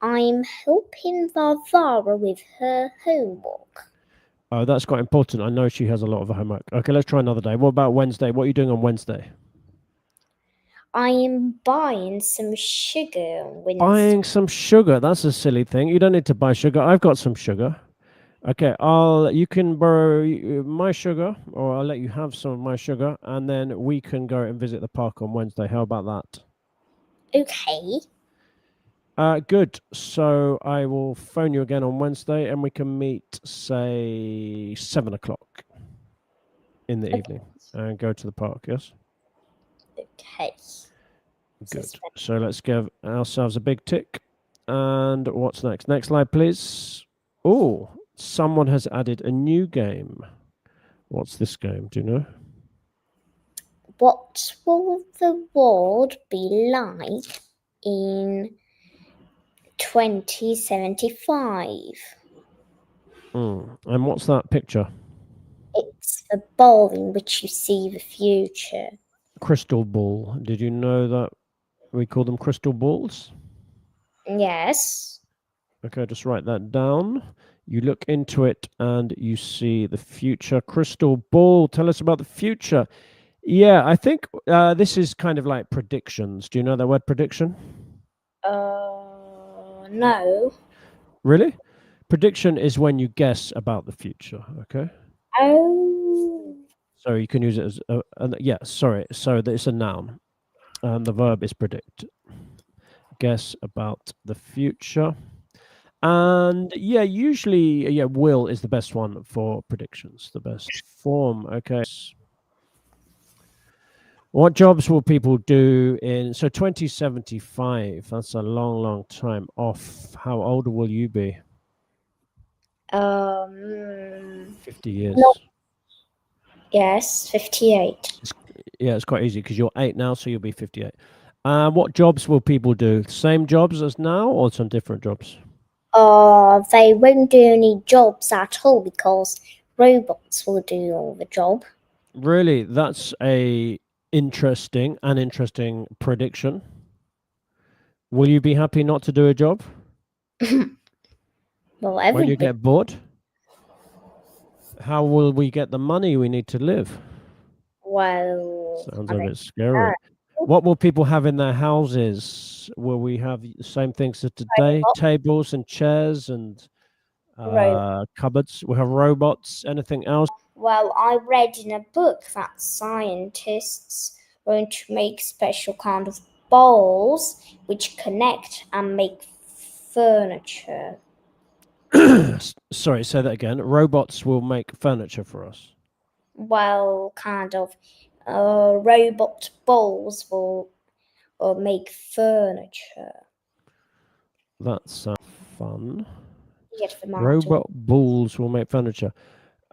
I'm helping Varvara with her homework. Oh, that's quite important. I know she has a lot of homework. Okay, let's try another day. What about Wednesday? What are you doing on Wednesday? I am buying some sugar on Wednesday. Buying some sugar. That's a silly thing. You don't need to buy sugar. I've got some sugar. Okay, you can borrow my sugar, or I'll let you have some of my sugar, and then we can go and visit the park on Wednesday. How about that? Okay. Good. So I will phone you again on Wednesday, and we can meet, say, 7:00 in the evening, and go to the park. Yes. Okay. Good. So let's give ourselves a big tick. And what's next? Next slide, please. Oh, someone has added a new game. What's this game? Do you know? What will the world be like in 2075? And what's that picture? It's the ball in which you see the future. Crystal ball. Did you know that we call them crystal balls? Yes. Okay, just write that down. You look into it and you see the future. Crystal ball. Tell us about the future. Yeah, I think this is kind of like predictions. Do you know that word prediction? No. Really? Prediction is when you guess about the future, okay? Oh. So you can use it as, yeah, sorry. So it's a noun. And the verb is predict. Guess about the future. And yeah, usually, yeah, will is the best one for predictions, the best form, okay? What jobs will people do in 2075? That's a long time off. How old will you be? 50 years. No, yes, 58. Yeah, it's quite easy because you're 8 now, so you'll be 58. What jobs will people do? Same jobs as now or some different jobs? They won't do any jobs at all because robots will do all the job. Really, that's an interesting prediction. Will you be happy not to do a job? Well, When you everybody. get bored? How will we get the money we need to live? Well, Sounds I a don't bit scary. know. What will people have in their houses? Will we have the same things as today? Tables and chairs and cupboards? We have robots. Anything else? Well, I read in a book that scientists want to make special kind of balls which connect and make furniture. Sorry, say that again. Robots will make furniture for us. Well, kind of robot balls will make furniture. That's fun. You get them out of Robot balls will make furniture.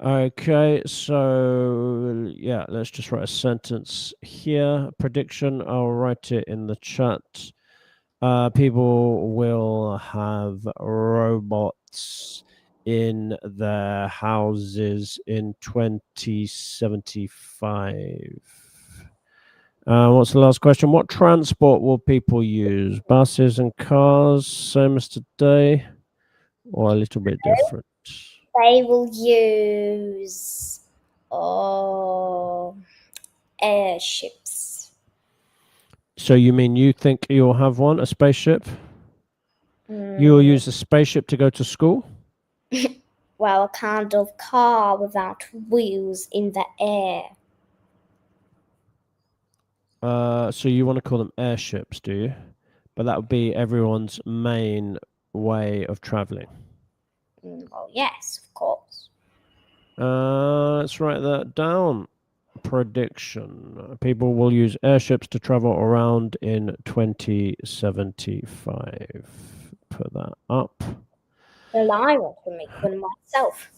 Okay, so yeah, let's just write a sentence here. Prediction, I'll write it in the chat. People will have robots in their houses in 2075. What's the last question? What transport will people use? Buses and cars, same as today, or a little bit different? They will use airships. So you mean you think you'll have one, a spaceship? You'll use a spaceship to go to school? Well, a kind of car without wheels in the air. So you want to call them airships, do you? But that would be everyone's main way of traveling. Well, yes, of course. Let's write that down. Prediction. People will use airships to travel around in 2075. Put that up. Well, I want to make one myself.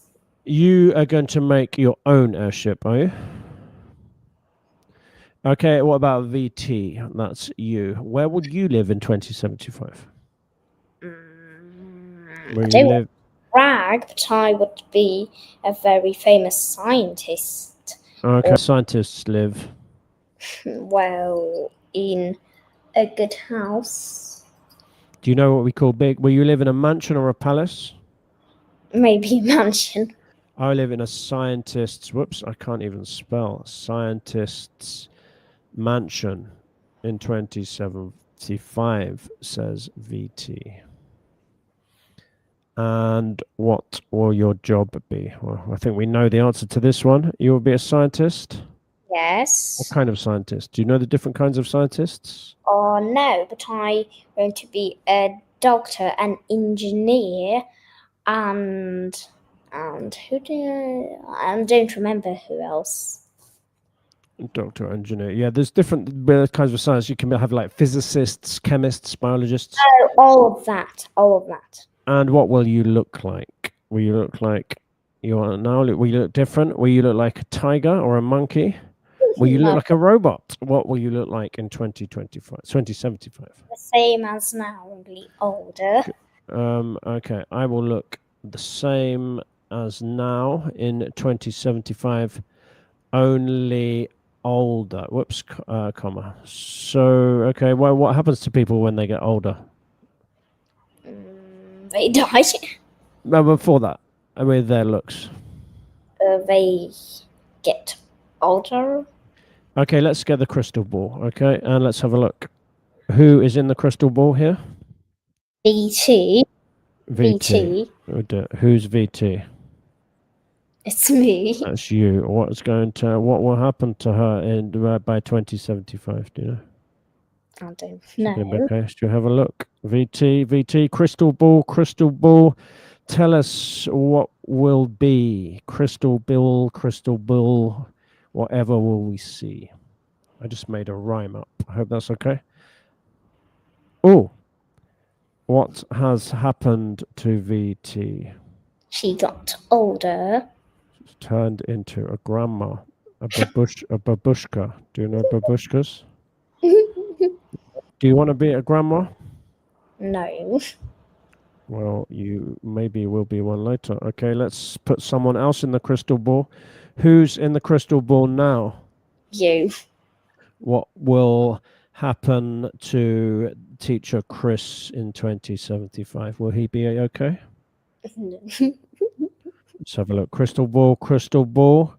You are going to make your own airship, are you? Okay, what about VT? That's you. Where would you live in 2075? I Where you don't live? brag, but I would be a very famous scientist. Okay, scientists live. Well, in a good house. Do you know what we call big? Will you live in a mansion or a palace? Maybe a mansion. I live in a scientist's, whoops, I can't even spell, scientist's mansion in 2075, says VT. And what will your job be? Well, I think we know the answer to this one. You will be a scientist? Yes. What kind of scientist? Do you know the different kinds of scientists? Oh no, but I want to be a doctor, an engineer, and I don't remember who else. Doctor, engineer. Yeah, there's different kinds of science. You can have like physicists, chemists, biologists. Oh, all of that. And what will you look like? Will you look like you are now? Will you look different? Will you look like a tiger or a monkey? Will you look like a robot? What will you look like in 2075? The same as now, only older. Okay, I will look the same as now in 2075, only older. Whoops, comma. So, okay, well, what happens to people when they get older? They die. No, before that, with their looks. They get older. Okay, let's get the crystal ball. Okay, and let's have a look. Who is in the crystal ball here? VT. VT. Who's VT? It's me. That's you. What will happen to her by 2075? Do you know? I don't know. Okay, do you have a look? VT, crystal ball. Tell us what will be. Crystal ball, whatever will we see? I just made a rhyme up. I hope that's okay. Oh, what has happened to VT? She got older. She's turned into a grandma, a babushka. Do you know babushkas? Do you want to be a grandma? No. Well, you maybe will be one later. Okay, let's put someone else in the crystal ball. Who's in the crystal ball now? You. What will happen to teacher Chris in 2075? Will he be okay? Let's have a look. Crystal ball, crystal ball.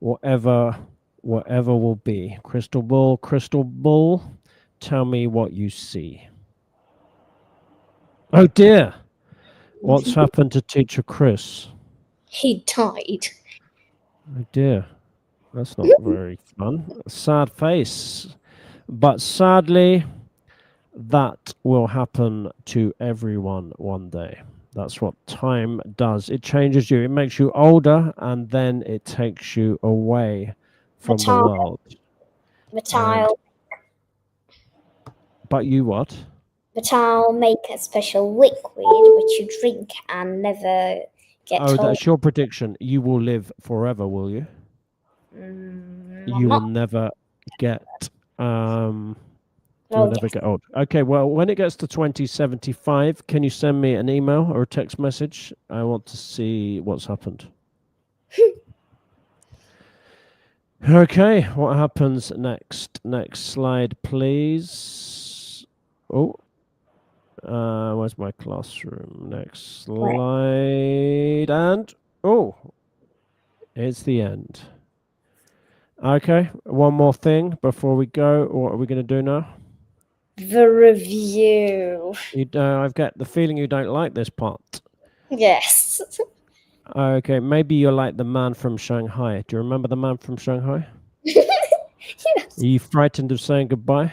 Whatever will be. Crystal ball, crystal ball. Tell me what you see. Oh dear. What's happened to teacher Chris? He died. Oh dear. That's not very fun. Sad face. But sadly, that will happen to everyone one day. That's what time does. It changes you. It makes you older, and then it takes you away from the world. But you what? But I'll make a special liquid which you drink and never get Oh, old. that's your prediction. You will live forever, will you? You will never get you will never get old. Okay, well, when it gets to 2075, can you send me an email or a text message? I want to see what's happened. Okay, what happens next? Next slide, please. Oh, where's my classroom? Next slide, and oh, it's the end. Okay, one more thing before we go. What are we going to do now? The review. I've got the feeling you don't like this part. Yes. Okay, maybe you're like the man from Shanghai. Do you remember the man from Shanghai? Yes. Are you frightened of saying goodbye?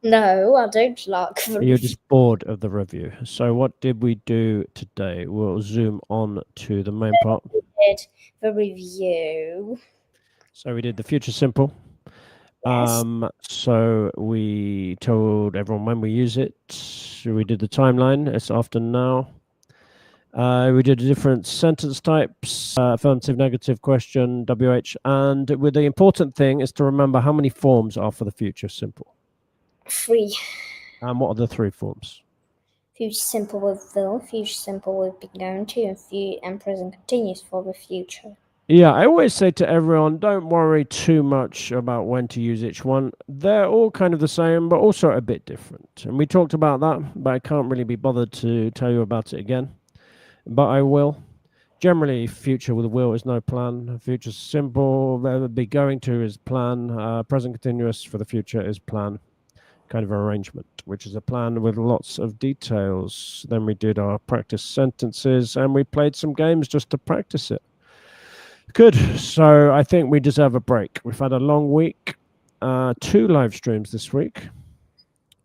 No, I don't like the You're review. just bored of the review. So what did we do today? We'll zoom on to the main part. The review. So we did the future simple. Yes. So we told everyone when we use it. We did the timeline. It's after now. We did different sentence types, affirmative, negative, question, WH. And with the important thing is to remember how many forms are for the future simple. 3. And what are the 3 forms? Future simple with will, future simple with been going to, and present continuous for the future. Yeah, I always say to everyone, don't worry too much about when to use each one. They're all kind of the same, but also a bit different. And we talked about that, but I can't really be bothered to tell you about it again. But I will. Generally, future with a will is no plan. Future simple, be going to is plan. Present continuous for the future is plan. Kind of arrangement, which is a plan with lots of details. Then we did our practice sentences and we played some games just to practice it. Good. So I think we deserve a break. We've had a long week. 2 live streams this week.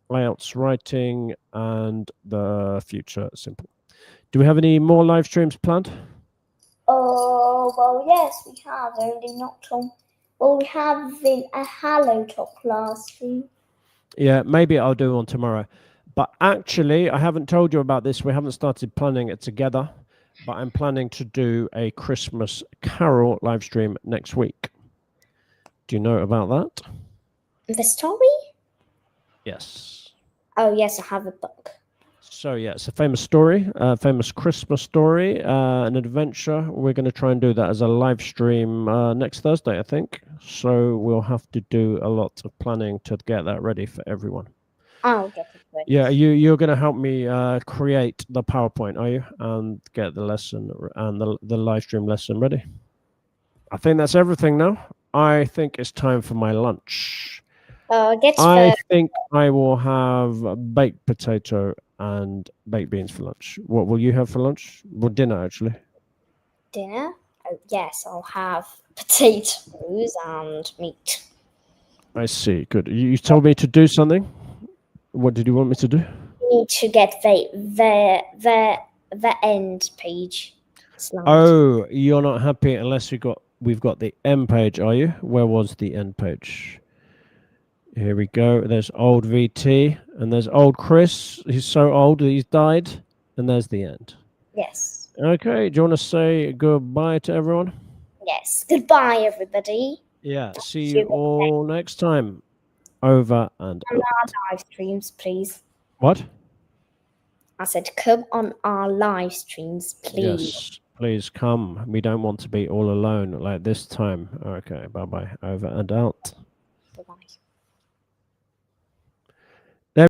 Layouts, writing, and the future simple. Do we have any more live streams planned? Oh, well, yes, we have. Only not on. Well, we have a Hello Talk last stream. Yeah, maybe I'll do one tomorrow. But actually, I haven't told you about this. We haven't started planning it together. But I'm planning to do a Christmas Carol live stream next week. Do you know about that? The story? Yes. Oh, yes, I have a book. So, yeah, it's a famous story, a famous Christmas story, an adventure. We're going to try and do that as a live stream next Thursday, I think. So we'll have to do a lot of planning to get that ready for everyone. I'll get it ready. Yeah, you're going to help me create the PowerPoint, are you? And get the lesson and the live stream lesson ready. I think that's everything now. I think it's time for my lunch. I think I will have baked potato and baked beans for lunch. What will you have for lunch? Well, dinner, actually. Dinner? Oh, yes, I'll have potatoes and meat. I see. Good. You told me to do something. What did you want me to do? You need to get the end page slide. Oh, you're not happy unless we've got the end page, are you? Where was the end page? Here we go. There's old VT, and there's old Chris. He's so old that he's died. And there's the end. Yes. Okay, do you want to say goodbye to everyone? Yes. Goodbye, everybody. Yeah, see See you you all next time. Over and on out. our live streams, please. What? I said, come on our live streams, please. Yes, please come. We don't want to be all alone like this time. Okay, bye-bye. Over and out. Bye-bye.